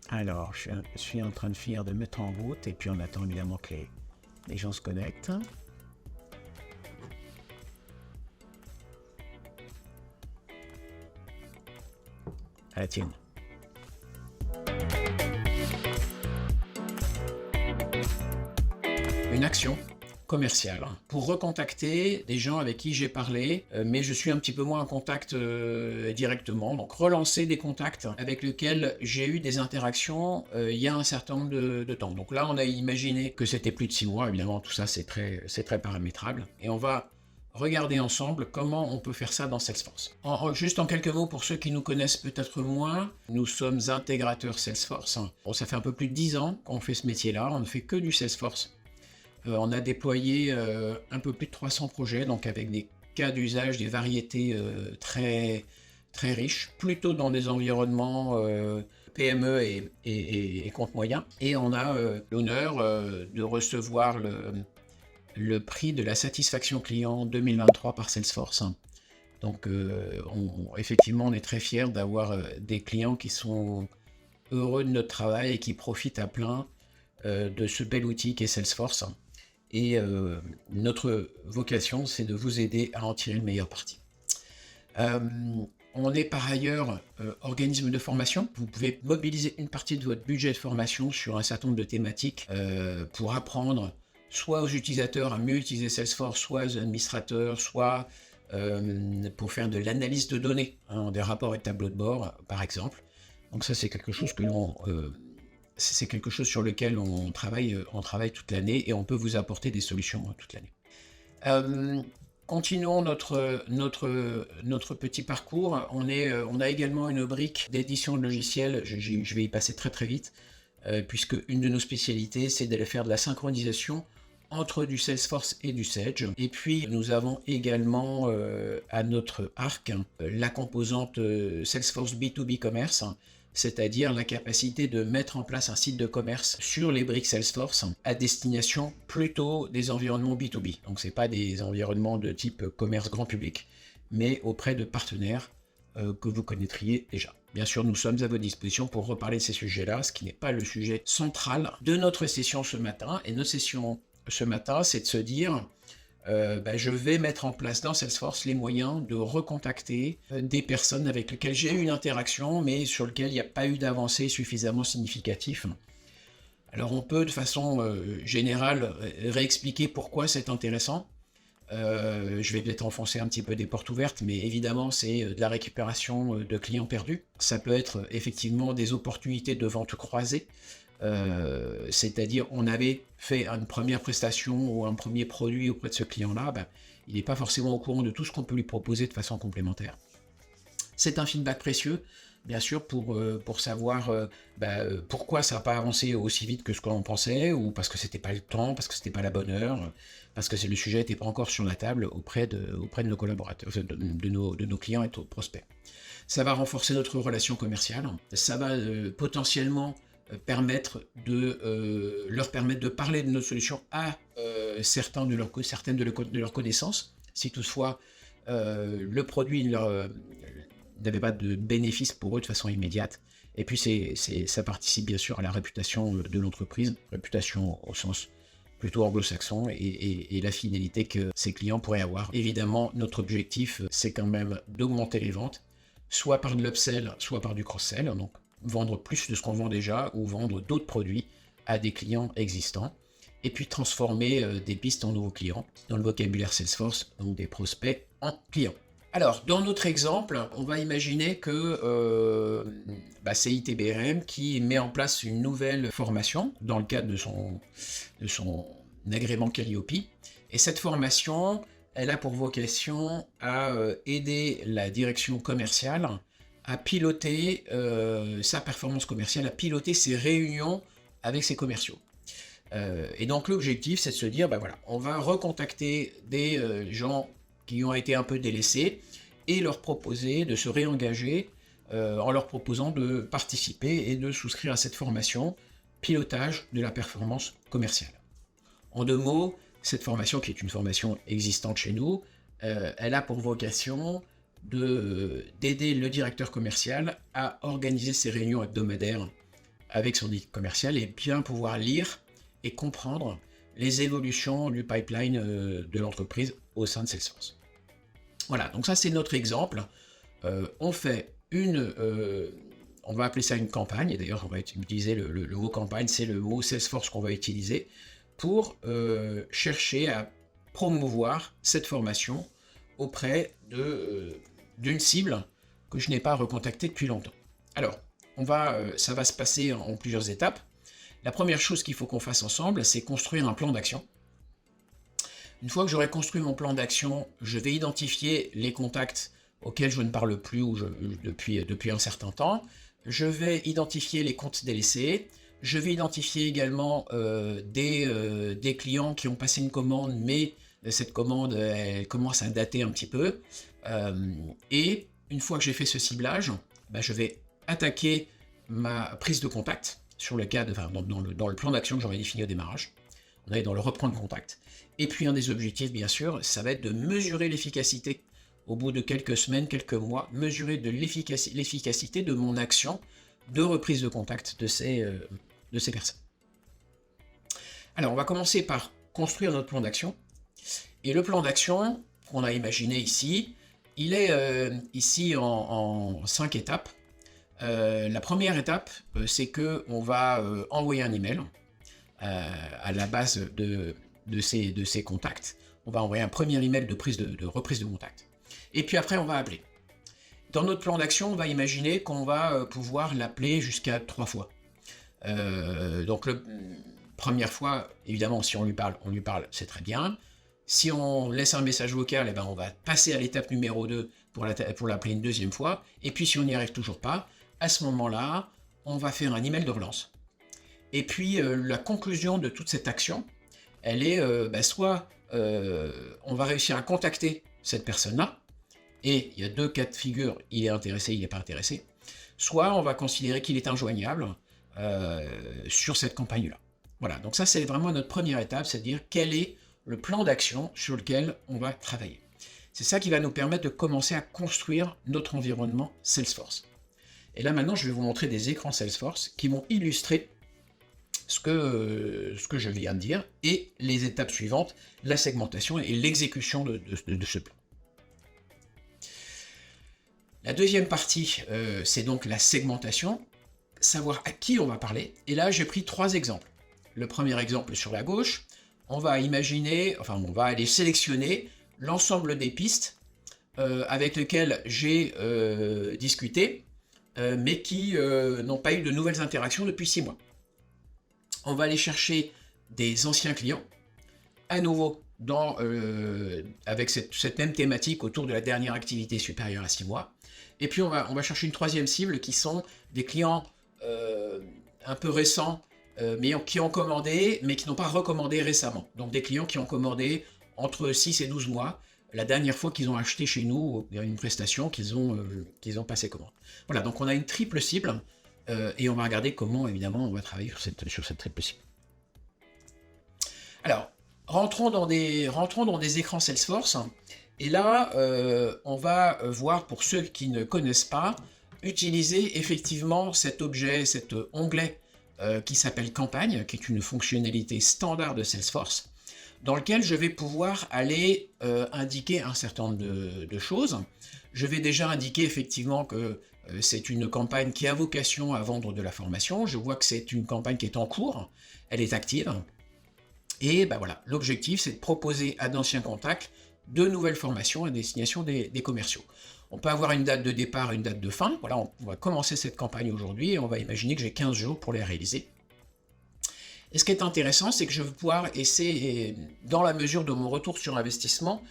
Alors, je suis en train de finir de mettre en route et puis on attend évidemment que les gens se connectent. À la tienne. Une action commerciale pour recontacter des gens avec qui j'ai parlé, mais je suis un petit peu moins en contact directement. Donc relancer des contacts avec lesquels j'ai eu des interactions il y a un certain nombre de temps. Donc là, on a imaginé que c'était plus de 6 mois. Évidemment, tout ça, c'est très paramétrable. Et on va regarder ensemble comment on peut faire ça dans Salesforce. Juste en quelques mots, pour ceux qui nous connaissent peut-être moins, nous sommes intégrateurs Salesforce. Bon, ça fait un peu plus de 10 ans qu'on fait ce métier-là, on ne fait que du Salesforce. On a déployé un peu plus de 300 projets, donc avec des cas d'usage, des variétés très, très riches, plutôt dans des environnements PME et compte moyen. Et on a l'honneur de recevoir le prix de la satisfaction client 2023 par Salesforce. Donc effectivement, on est très fiers d'avoir des clients qui sont heureux de notre travail et qui profitent à plein de ce bel outil qu'est Salesforce. Et notre vocation, c'est de vous aider à en tirer le meilleur parti. On est par ailleurs organisme de formation. Vous pouvez mobiliser une partie de votre budget de formation sur un certain nombre de thématiques pour apprendre soit aux utilisateurs à mieux utiliser Salesforce, soit aux administrateurs, soit pour faire de l'analyse de données, des rapports et tableaux de bord, par exemple. Donc ça, c'est quelque chose que c'est quelque chose sur lequel on travaille toute l'année et on peut vous apporter des solutions toute l'année. Continuons notre petit parcours. On a également une brique d'édition de logiciels. Je vais y passer très très vite, puisque une de nos spécialités, c'est d'aller faire de la synchronisation entre du Salesforce et du Sage. Et puis, nous avons également à notre arc la composante Salesforce B2B Commerce, c'est-à-dire la capacité de mettre en place un site de commerce sur les briques Salesforce à destination plutôt des environnements B2B. Donc ce n'est pas des environnements de type commerce grand public, mais auprès de partenaires que vous connaîtriez déjà. Bien sûr, nous sommes à votre disposition pour reparler de ces sujets-là, ce qui n'est pas le sujet central de notre session ce matin. Et notre session ce matin, c'est de se dire je vais mettre en place dans Salesforce les moyens de recontacter des personnes avec lesquelles j'ai eu une interaction, mais sur lesquelles il n'y a pas eu d'avancée suffisamment significative. Alors on peut de façon générale réexpliquer pourquoi c'est intéressant. Je vais peut-être enfoncer un petit peu des portes ouvertes, mais évidemment c'est de la récupération de clients perdus. Ça peut être effectivement des opportunités de vente croisée. C'est-à-dire on avait fait une première prestation ou un premier produit auprès de ce client-là, il n'est pas forcément au courant de tout ce qu'on peut lui proposer de façon complémentaire. C'est un feedback précieux, bien sûr, pour savoir pourquoi ça n'a pas avancé aussi vite que ce qu'on pensait, ou parce que c'était pas le temps, parce que c'était pas la bonne heure, parce que le sujet n'était pas encore sur la table auprès de nos collaborateurs, de nos clients et de nos prospects. Ça va renforcer notre relation commerciale, ça va potentiellement leur permettre de parler de nos solutions à certaines de leurs connaissances, si toutefois le produit n'avait pas de bénéfice pour eux de façon immédiate. Et puis ça participe bien sûr à la réputation de l'entreprise, réputation au sens plutôt anglo-saxon, et la finalité que ces clients pourraient avoir. Évidemment, notre objectif, c'est quand même d'augmenter les ventes, soit par de l'upsell, soit par du cross-sell, donc vendre plus de ce qu'on vend déjà ou vendre d'autres produits à des clients existants, et puis transformer des pistes en nouveaux clients dans le vocabulaire Salesforce, donc des prospects en clients. Alors, dans notre exemple, on va imaginer que c'est ITBRM qui met en place une nouvelle formation dans le cadre de son agrément Calliope, et cette formation, elle a pour vocation à aider la direction commerciale à piloter sa performance commerciale, à piloter ses réunions avec ses commerciaux. Et donc l'objectif, c'est de se dire, on va recontacter des gens qui ont été un peu délaissés et leur proposer de se réengager en leur proposant de participer et de souscrire à cette formation pilotage de la performance commerciale. En deux mots, cette formation, qui est une formation existante chez nous, elle a pour vocation d'aider le directeur commercial à organiser ses réunions hebdomadaires avec son équipe commerciale et bien pouvoir lire et comprendre les évolutions du pipeline de l'entreprise au sein de Salesforce. Voilà, donc ça c'est notre exemple. On fait on va appeler ça une campagne, et d'ailleurs on va utiliser le mot campagne, c'est le mot Salesforce qu'on va utiliser pour chercher à promouvoir cette formation auprès d'une cible que je n'ai pas recontactée depuis longtemps. Alors, ça va se passer en plusieurs étapes. La première chose qu'il faut qu'on fasse ensemble, c'est construire un plan d'action. Une fois que j'aurai construit mon plan d'action, je vais identifier les contacts auxquels je ne parle plus depuis un certain temps. Je vais identifier les comptes délaissés. Je vais identifier également des clients qui ont passé une commande, mais cette commande elle commence à dater un petit peu. Et une fois que j'ai fait ce ciblage, je vais attaquer ma prise de contact sur le cadre, dans le plan d'action que j'aurais défini au démarrage. On est dans le reprendre contact. Et puis un des objectifs, bien sûr, ça va être de mesurer l'efficacité au bout de quelques semaines, quelques mois, mesurer l'efficacité de mon action de reprise de contact de ces personnes. Alors, on va commencer par construire notre plan d'action. Et le plan d'action qu'on a imaginé ici, il est ici en 5 étapes. La première étape, c'est qu'on va envoyer un email à la base de ces contacts. On va envoyer un premier email de reprise de contact. Et puis après, on va appeler. Dans notre plan d'action, on va imaginer qu'on va pouvoir l'appeler jusqu'à 3 fois. Donc, première fois, évidemment, si on lui parle, c'est très bien. Si on laisse un message vocal, on va passer à l'étape numéro 2 pour l'appeler une deuxième fois. Et puis, si on n'y arrive toujours pas, à ce moment-là, on va faire un email de relance. Et puis, la conclusion de toute cette action, elle est soit on va réussir à contacter cette personne-là, et il y a 2 cas de figure, il est intéressé, il n'est pas intéressé, soit on va considérer qu'il est injoignable sur cette campagne-là. Voilà, donc ça c'est vraiment notre première étape, c'est-à-dire quel est le plan d'action sur lequel on va travailler. C'est ça qui va nous permettre de commencer à construire notre environnement Salesforce. Et là maintenant, je vais vous montrer des écrans Salesforce qui vont illustrer ce que je viens de dire et les étapes suivantes, la segmentation et l'exécution de ce plan. La deuxième partie, c'est donc la segmentation, savoir à qui on va parler. Et là, j'ai pris 3 exemples. Le premier exemple sur la gauche, on va aller sélectionner l'ensemble des pistes avec lesquelles j'ai discuté, mais qui n'ont pas eu de nouvelles interactions depuis 6 mois. On va aller chercher des anciens clients, à nouveau avec cette même thématique autour de la dernière activité supérieure à 6 mois. Et puis on va chercher une troisième cible qui sont des clients un peu récents, mais qui ont commandé, mais qui n'ont pas recommandé récemment. Donc des clients qui ont commandé entre 6 et 12 mois, la dernière fois qu'ils ont acheté chez nous une prestation qu'ils ont passé commande. Voilà, donc on a une triple cible, et on va regarder comment, évidemment, on va travailler sur cette triple cible. Alors, rentrons dans des écrans Salesforce, et là, on va voir, pour ceux qui ne connaissent pas, utiliser effectivement cet onglet qui s'appelle Campagne, qui est une fonctionnalité standard de Salesforce, dans lequel je vais pouvoir aller indiquer un certain nombre de choses. Je vais déjà indiquer effectivement que c'est une campagne qui a vocation à vendre de la formation. Je vois que c'est une campagne qui est en cours, elle est active. Et voilà, l'objectif, c'est de proposer à d'anciens contacts de nouvelles formations à destination des commerciaux. On peut avoir une date de départ, une date de fin. Voilà, on va commencer cette campagne aujourd'hui et on va imaginer que j'ai 15 jours pour les réaliser. Et ce qui est intéressant, c'est que je vais pouvoir essayer, dans la mesure de mon retour sur investissement,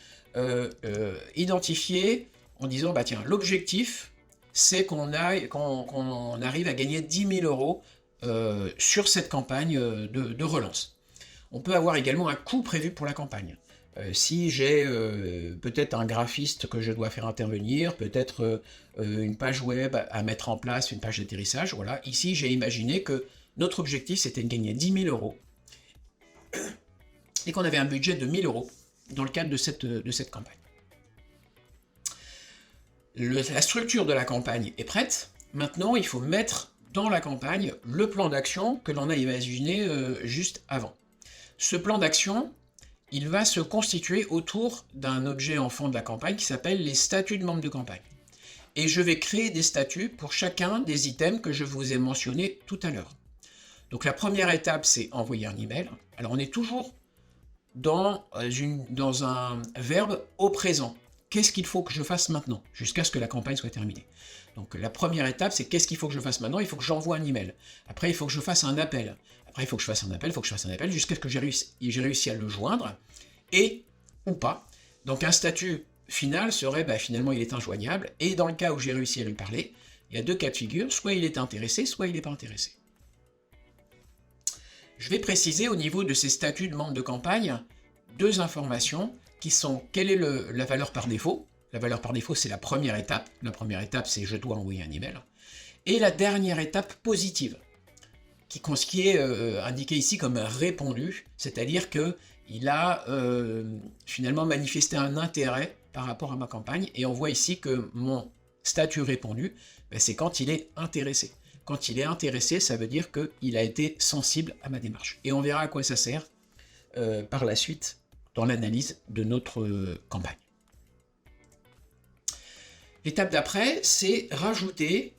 identifier en disant, tiens, l'objectif, c'est qu'on arrive à gagner 10 000 € sur cette campagne de relance. On peut avoir également un coût prévu pour la campagne. Si j'ai peut-être un graphiste que je dois faire intervenir, peut-être une page web à mettre en place, une page d'atterrissage, voilà. Ici, j'ai imaginé que notre objectif, c'était de gagner 10 000 € et qu'on avait un budget de 1 000 € dans le cadre de cette campagne. La structure de la campagne est prête. Maintenant, il faut mettre dans la campagne le plan d'action que l'on a imaginé juste avant. Ce plan d'action, il va se constituer autour d'un objet enfant de la campagne qui s'appelle les statuts de membres de campagne. Et je vais créer des statuts pour chacun des items que je vous ai mentionnés tout à l'heure. Donc la première étape, c'est envoyer un email. Alors on est toujours dans un verbe au présent. Qu'est-ce qu'il faut que je fasse maintenant, jusqu'à ce que la campagne soit terminée. Donc la première étape, c'est qu'est-ce qu'il faut que je fasse maintenant? Il faut que j'envoie un email. Après, il faut que je fasse un appel. Après, il faut que je fasse un appel, jusqu'à ce que j'ai réussi à le joindre, et ou pas. Donc un statut final serait, finalement, il est injoignable, et dans le cas où j'ai réussi à lui parler, il y a deux cas de figure, soit il est intéressé, soit il n'est pas intéressé. Je vais préciser au niveau de ces statuts de membres de campagne deux informations qui sont quelle est la valeur par défaut. La valeur par défaut, c'est la première étape. La première étape, c'est je dois envoyer un email. Et la dernière étape positive, qui est indiquée ici comme répondu, c'est-à-dire qu'il a finalement manifesté un intérêt par rapport à ma campagne, et on voit ici que mon statut répondu, c'est quand il est intéressé. Quand il est intéressé, ça veut dire qu'il a été sensible à ma démarche. Et on verra à quoi ça sert par la suite dans l'analyse de notre campagne. L'étape d'après, c'est rajouter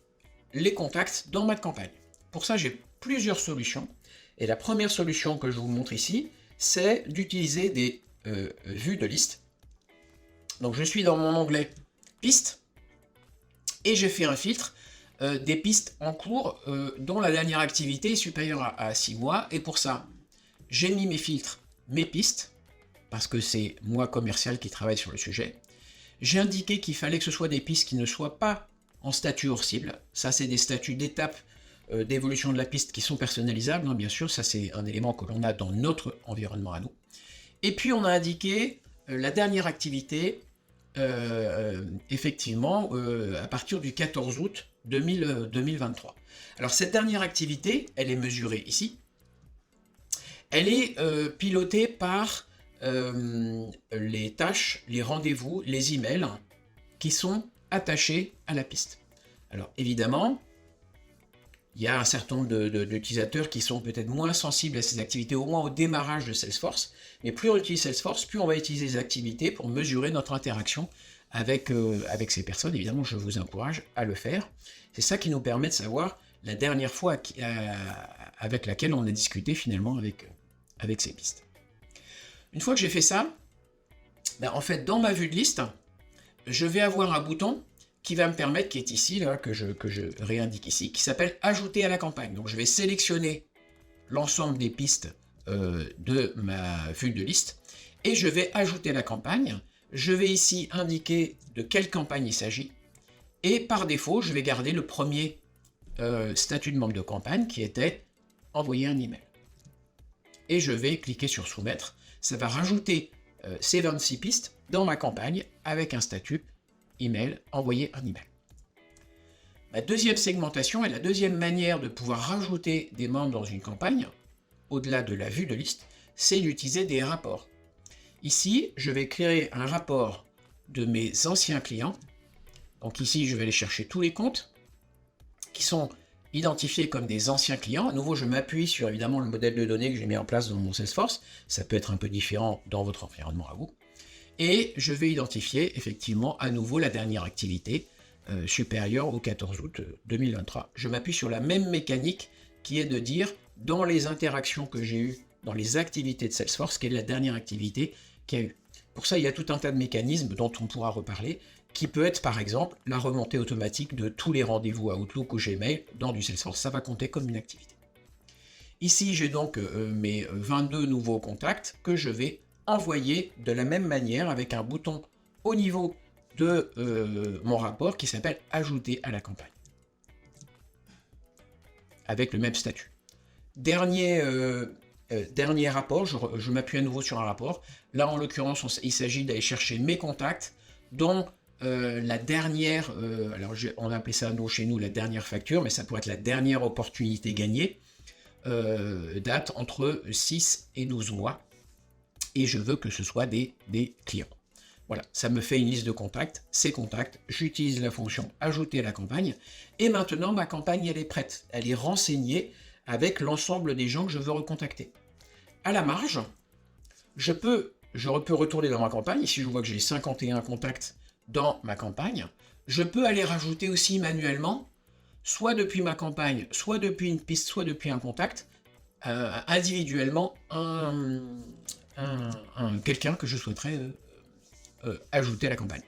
les contacts dans ma campagne. Pour ça, j'ai plusieurs solutions. Et la première solution que je vous montre ici, c'est d'utiliser des vues de liste. Donc je suis dans mon onglet pistes, et j'ai fait un filtre des pistes en cours dont la dernière activité est supérieure à 6 mois. Et pour ça, j'ai mis mes filtres, mes pistes, parce que c'est moi commercial qui travaille sur le sujet. J'ai indiqué qu'il fallait que ce soit des pistes qui ne soient pas en statut hors cible. Ça, c'est des statuts d'étape d'évolution de la piste qui sont personnalisables, bien sûr. Ça, c'est un élément que l'on a dans notre environnement à nous. Et puis, on a indiqué la dernière activité, effectivement, à partir du 14 août 2023. Alors, cette dernière activité, elle est mesurée ici. Elle est pilotée par les tâches, les rendez-vous, les emails qui sont attachés à la piste. Alors évidemment, il y a un certain nombre d'utilisateurs qui sont peut-être moins sensibles à ces activités, au moins au démarrage de Salesforce, mais plus on utilise Salesforce, plus on va utiliser les activités pour mesurer notre interaction avec ces personnes. Évidemment, je vous encourage à le faire. C'est ça qui nous permet de savoir la dernière fois avec laquelle on a discuté finalement avec ces pistes. Une fois que j'ai fait ça, en fait, dans ma vue de liste, je vais avoir un bouton qui va me permettre, qui est ici, là, que je réindique ici, qui s'appelle « Ajouter à la campagne ». Donc je vais sélectionner l'ensemble des pistes de ma vue de liste, et je vais ajouter à la campagne. Je vais ici indiquer de quelle campagne il s'agit, et par défaut, je vais garder le premier statut de membre de campagne, qui était « Envoyer un email ». Et je vais cliquer sur « Soumettre ». Ça va rajouter ces 26 pistes dans ma campagne avec un statut email, envoyer un email. Ma deuxième segmentation et la deuxième manière de pouvoir rajouter des membres dans une campagne, au-delà de la vue de liste, c'est d'utiliser des rapports. Ici, je vais créer un rapport de mes anciens clients. Donc ici, je vais aller chercher tous les comptes qui sont identifiés comme des anciens clients. À nouveau, je m'appuie sur évidemment le modèle de données que j'ai mis en place dans mon Salesforce. Ça peut être un peu différent dans votre environnement à vous. Et je vais identifier effectivement à nouveau la dernière activité supérieure au 14 août 2023. Je m'appuie sur la même mécanique qui est de dire dans les interactions que j'ai eues, dans les activités de Salesforce, quelle est la dernière activité qu'il y a eu. Pour ça, il y a tout un tas de mécanismes dont on pourra reparler, qui peut être par exemple la remontée automatique de tous les rendez-vous à Outlook ou Gmail dans du Salesforce. Ça va compter comme une activité. Ici, j'ai donc mes 22 nouveaux contacts que je vais envoyer de la même manière avec un bouton au niveau de mon rapport qui s'appelle « Ajouter à la campagne » avec le même statut. Dernier rapport, je m'appuie à nouveau sur un rapport. Là, en l'occurrence, il s'agit d'aller chercher mes contacts dont la dernière, on a appelé ça chez nous la dernière facture, mais ça pourrait être la dernière opportunité gagnée, date entre 6 et 12 mois, et je veux que ce soit des clients. Voilà, ça me fait une liste de contacts. Ces contacts, j'utilise la fonction ajouter à la campagne. Et maintenant, ma campagne, elle est prête. Elle est renseignée avec l'ensemble des gens que je veux recontacter. À la marge, je peux retourner dans ma campagne. Ici, je vois que j'ai 51 contacts dans ma campagne. Je peux aller rajouter aussi manuellement, soit depuis ma campagne, soit depuis une piste, soit depuis un contact, individuellement, quelqu'un que je souhaiterais ajouter à la campagne.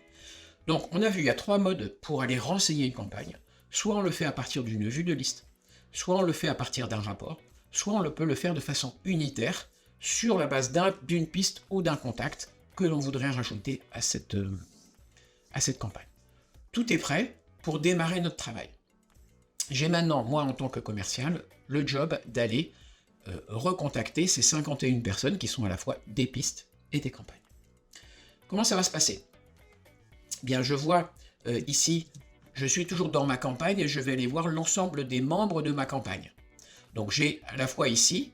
Donc, on a vu, il y a 3 modes pour aller renseigner une campagne. Soit on le fait à partir d'une vue de liste, soit on le fait à partir d'un rapport, soit on peut le faire de façon unitaire sur la base d'une piste ou d'un contact que l'on voudrait rajouter à cette campagne. Tout est prêt pour démarrer notre travail. J'ai maintenant, moi en tant que commercial, le job d'aller recontacter ces 51 personnes qui sont à la fois des pistes et des campagnes. Comment ça va se passer? Bien, je vois ici, je suis toujours dans ma campagne et je vais aller voir l'ensemble des membres de ma campagne. Donc j'ai à la fois ici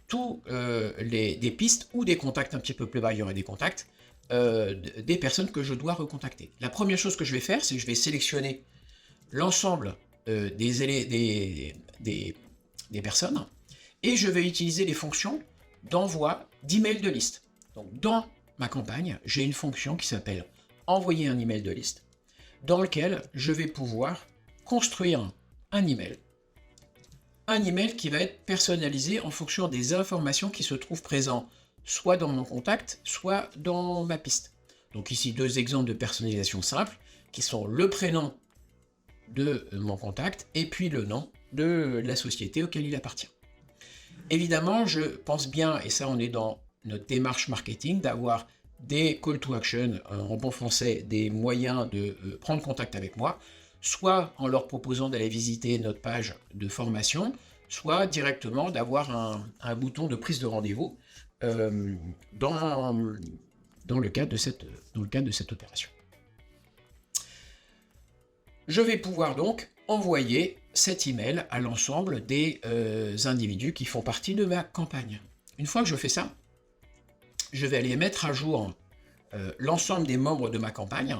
tous des pistes ou des contacts un petit peu plus bas, il y aurait des contacts, des personnes que je dois recontacter. La première chose que je vais faire, c'est que je vais sélectionner l'ensemble des personnes et je vais utiliser les fonctions d'envoi d'email de liste. Donc dans ma campagne, j'ai une fonction qui s'appelle envoyer un email de liste dans lequel je vais pouvoir construire un email qui va être personnalisé en fonction des informations qui se trouvent présentes soit dans mon contact, soit dans ma piste. Donc ici, 2 exemples de personnalisation simple qui sont le prénom de mon contact et puis le nom de la société auquel il appartient. Évidemment, je pense bien, et ça on est dans notre démarche marketing, d'avoir des call to action, en bon français, des moyens de prendre contact avec moi, soit en leur proposant d'aller visiter notre page de formation, soit directement d'avoir un bouton de prise de rendez-vous dans le cadre de cette opération. Je vais pouvoir donc envoyer cet email à l'ensemble des individus qui font partie de ma campagne. Une fois que je fais ça, je vais aller mettre à jour l'ensemble des membres de ma campagne.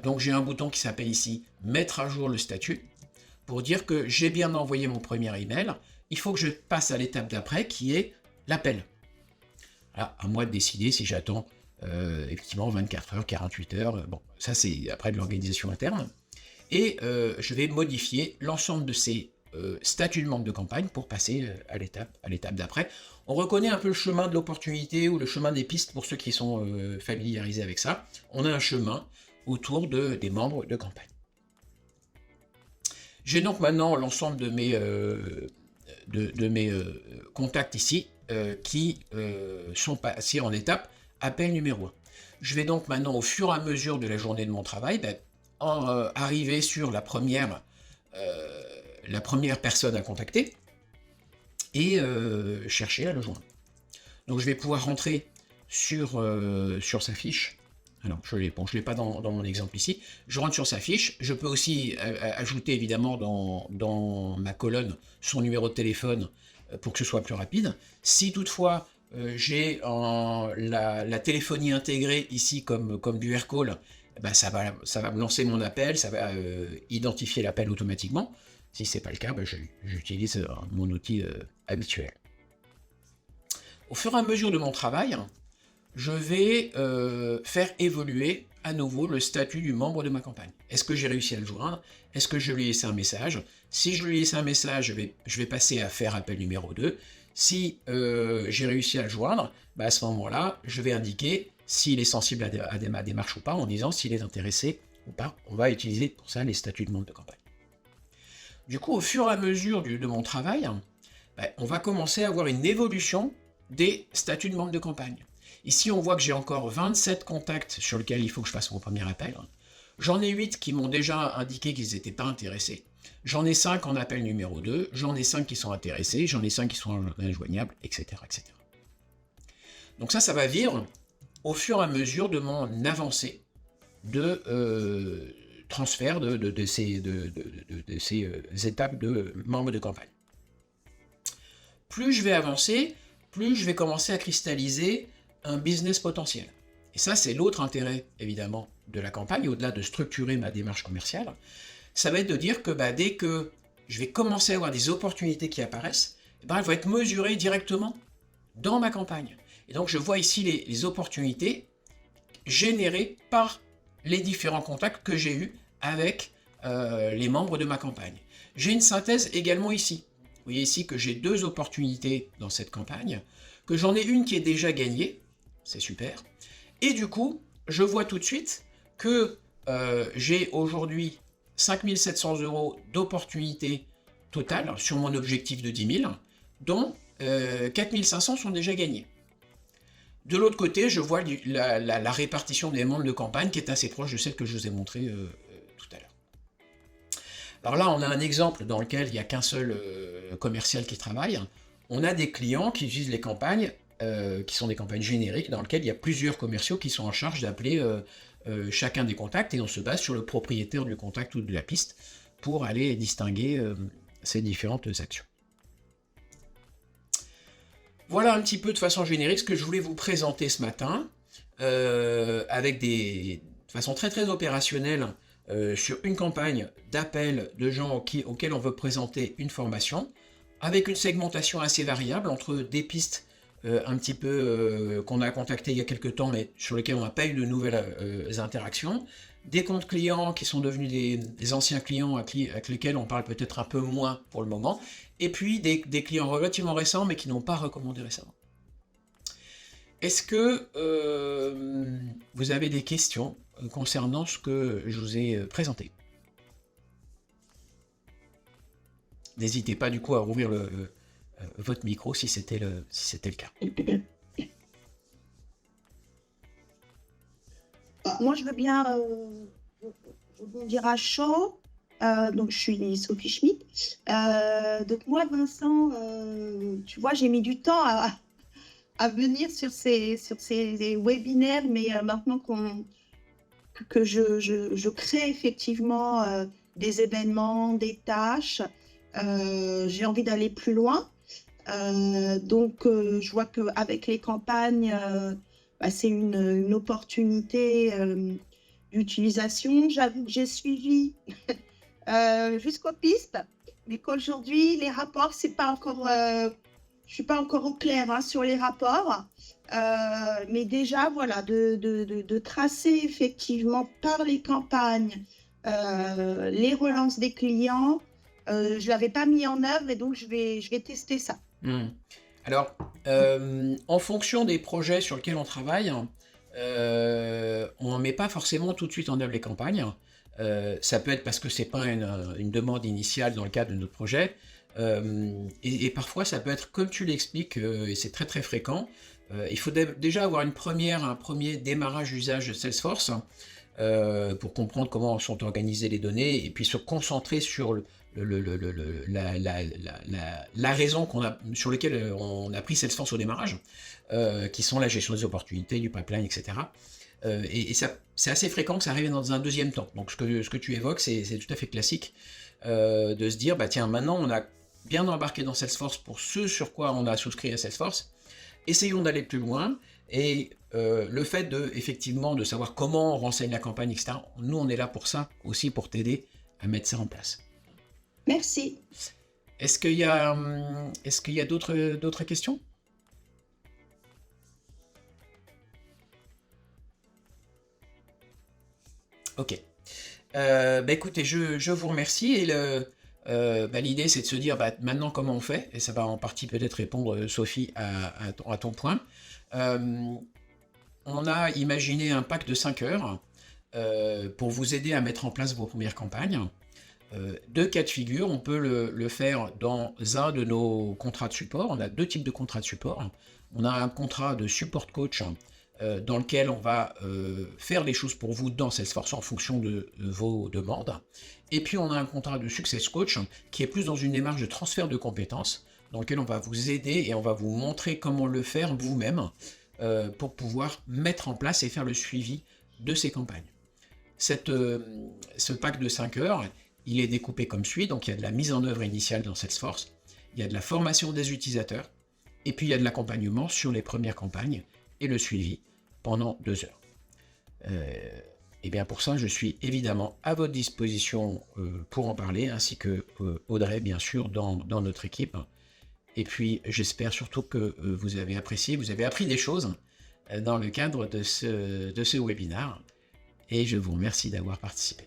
Donc j'ai un bouton qui s'appelle ici « Mettre à jour le statut » pour dire que j'ai bien envoyé mon premier email. Il faut que je passe à l'étape d'après qui est l'appel. À moi de décider si j'attends effectivement 24 heures, 48 heures. Bon, ça c'est après de l'organisation interne. Et je vais modifier l'ensemble de ces statuts de membre de campagne pour passer à l'étape d'après. On reconnaît un peu le chemin de l'opportunité ou le chemin des pistes pour ceux qui sont familiarisés avec ça. On a un chemin autour des membres de campagne. J'ai donc maintenant l'ensemble de mes contacts ici qui sont passés en étape appel numéro 1. Je vais donc maintenant, au fur et à mesure de la journée de mon travail, arriver sur la première personne à contacter et chercher à le joindre. Donc je vais pouvoir rentrer sur sa fiche. Alors je ne l'ai pas dans mon exemple ici. Je rentre sur sa fiche. Je peux aussi ajouter évidemment dans ma colonne son numéro de téléphone pour que ce soit plus rapide. Si toutefois j'ai la téléphonie intégrée ici comme du AirCall, ça va me lancer mon appel, ça va identifier l'appel automatiquement. Si ce n'est pas le cas, j'utilise mon outil habituel. Au fur et à mesure de mon travail, je vais faire évoluer à nouveau le statut du membre de ma campagne. Est-ce que j'ai réussi à le joindre? Est-ce que je lui ai laissé un message? Si je lui ai laissé un message, je vais passer à faire appel numéro 2. Si j'ai réussi à le joindre, à ce moment-là, je vais indiquer s'il est sensible à ma démarche ou pas, en disant s'il est intéressé ou pas. On va utiliser pour ça les statuts de membre de campagne. Du coup, au fur et à mesure de mon travail, on va commencer à avoir une évolution des statuts de membre de campagne. Ici, on voit que j'ai encore 27 contacts sur lesquels il faut que je fasse mon premier appel. J'en ai 8 qui m'ont déjà indiqué qu'ils n'étaient pas intéressés. J'en ai 5 en appel numéro 2, j'en ai 5 qui sont intéressés, j'en ai 5 qui sont injoignables, etc., etc. Donc ça va vivre au fur et à mesure de mon avancée de transfert de ces étapes de membres de campagne. Plus je vais avancer, plus je vais commencer à cristalliser un business potentiel. Et ça, c'est l'autre intérêt, évidemment, de la campagne, au-delà de structurer ma démarche commerciale. Ça va être de dire que dès que je vais commencer à avoir des opportunités qui apparaissent, elles vont être mesurées directement dans ma campagne. Et donc, je vois ici les opportunités générées par les différents contacts que j'ai eus avec les membres de ma campagne. J'ai une synthèse également ici. Vous voyez ici que j'ai 2 opportunités dans cette campagne, que j'en ai une qui est déjà gagnée, c'est super. Et du coup, je vois tout de suite que j'ai aujourd'hui 5 700 € d'opportunités totales sur mon objectif de 10 000, dont 4 500 sont déjà gagnés. De l'autre côté, je vois la répartition des membres de campagne qui est assez proche de celle que je vous ai montrée tout à l'heure. Alors là, on a un exemple dans lequel il n'y a qu'un seul commercial qui travaille. On a des clients qui utilisent les campagnes, qui sont des campagnes génériques, dans lesquelles il y a plusieurs commerciaux qui sont en charge d'appeler chacun des contacts, et on se base sur le propriétaire du contact ou de la piste pour aller distinguer ces différentes actions. Voilà un petit peu de façon générique ce que je voulais vous présenter ce matin, avec de façon très très opérationnelle, sur une campagne d'appel de gens auxquels on veut présenter une formation, avec une segmentation assez variable entre des pistes un petit peu qu'on a contactées il y a quelques temps, mais sur lesquelles on n'a pas eu de nouvelles interactions, des comptes clients qui sont devenus des anciens clients avec lesquels on parle peut-être un peu moins pour le moment, et puis des clients relativement récents, mais qui n'ont pas recommandé récemment. Est-ce que vous avez des questions concernant ce que je vous ai présenté? N'hésitez pas du coup à rouvrir votre micro si c'était le cas. Moi, je veux bien rebondir à chaud. Donc, je suis Sophie Schmitt. Donc, moi, Vincent, tu vois, j'ai mis du temps à venir sur ces webinaires, mais maintenant que je crée effectivement des événements, des tâches, j'ai envie d'aller plus loin. Donc, je vois qu'avec les campagnes, c'est une opportunité d'utilisation. J'avoue que j'ai suivi jusqu'aux pistes, mais qu'aujourd'hui, les rapports, c'est pas encore, je suis pas encore au clair sur les rapports. Mais déjà, voilà, de tracer effectivement par les campagnes les relances des clients. Je ne l'avais pas mis en œuvre et donc je vais tester ça. Alors, en fonction des projets sur lesquels on travaille, on ne met pas forcément tout de suite en œuvre les campagnes. Ça peut être parce que ce n'est pas une demande initiale dans le cadre de notre projet. Et parfois, ça peut être comme tu l'expliques, et c'est très très fréquent. Il faut déjà avoir un premier démarrage d'usage de Salesforce pour comprendre comment sont organisées les données et puis se concentrer sur la raison sur laquelle on a pris Salesforce au démarrage, qui sont la gestion des opportunités, du pipeline, etc. Et c'est assez fréquent que ça arrive dans un deuxième temps. Donc ce que tu évoques, c'est tout à fait classique, de se dire, tiens, maintenant on a bien embarqué dans Salesforce pour ce sur quoi on a souscrit à Salesforce, essayons d'aller plus loin, et le fait effectivement de savoir comment on renseigne la campagne, etc., nous on est là pour ça, aussi pour t'aider à mettre ça en place. Merci. Est-ce qu'il y a d'autres questions? Ok. Écoutez, je vous remercie, et l'idée c'est de se dire maintenant comment on fait, et ça va en partie peut-être répondre, Sophie, à ton point. On a imaginé un pack de 5 heures pour vous aider à mettre en place vos premières campagnes. 2 cas de figure, on peut le faire dans un de nos contrats de support. On a 2 types de contrats de support. On a un contrat de support coach dans lequel on va faire les choses pour vous dans Salesforce en fonction de vos demandes. Et puis on a un contrat de success coach qui est plus dans une démarche de transfert de compétences, dans lequel on va vous aider et on va vous montrer comment le faire vous-même pour pouvoir mettre en place et faire le suivi de ces campagnes. Ce pack de 5 heures, il est découpé comme suit. Donc il y a de la mise en œuvre initiale dans Salesforce, il y a de la formation des utilisateurs, et puis il y a de l'accompagnement sur les premières campagnes et le suivi pendant 2 heures. Et bien pour ça, je suis évidemment à votre disposition pour en parler, ainsi que Audrey, bien sûr, dans notre équipe. Et puis, j'espère surtout que vous avez apprécié, vous avez appris des choses dans le cadre de ce webinaire. Et je vous remercie d'avoir participé.